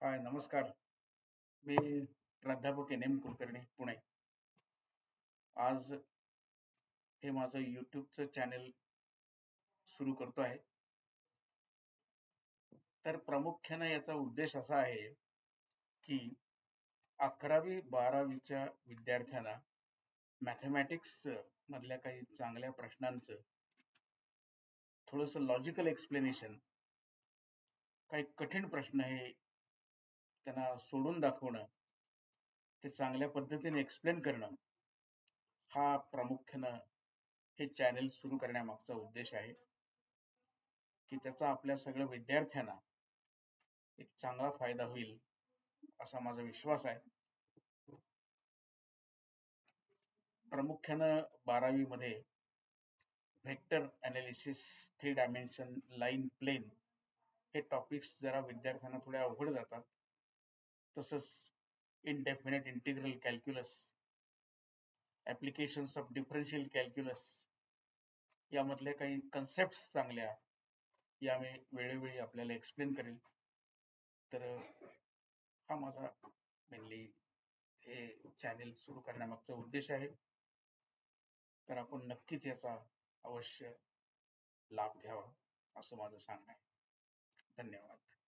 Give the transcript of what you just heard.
हाय, नमस्कार. मी प्राध्यापक N. M. Kulkarni, Pune. आज हे माझं YouTubeचं चॅनल सुरू करतो आहे. तर प्रामुख्याने याचा उद्देश असा आहे, की 11वी-12वीच्या विद्यार्थ्यांना मॅथेमॅटिक्स मधल्या काही चांगल्या प्रश्नांचं थोडंसं लॉजिकल एक्सप्लेनेशन, काही कठीण प्रश्न हे त्यांना सोडून दाखवणं, ते चांगल्या पद्धतीने एक्सप्लेन करणं, हा प्रामुख्यानं हे चॅनल सुरू करण्यामागचा उद्देश आहे, की त्याचा आपल्या सगळ्या विद्यार्थ्यांना एक चांगला फायदा होईल असा माझा विश्वास आहे. प्रामुख्यानं 12वी मध्ये vector analysis, 3 dimension, line, plane हे टॉपिक्स जरा विद्यार्थ्यांना थोडे अवघड जातात. तसंच indefinite integral calculus, applications of differential calculus यामधल्या काही कन्सेप्ट्स चांगल्या या मी वेळोवेळी आपल्याला एक्सप्लेन करेल. तर हा माझा मेनली हे चॅनेल सुरू करण्यामागचा उद्देश आहे. तर आपण नक्कीच याचा अवश्य लाभ घ्यावा असं माझं सांगणं आहे. धन्यवाद.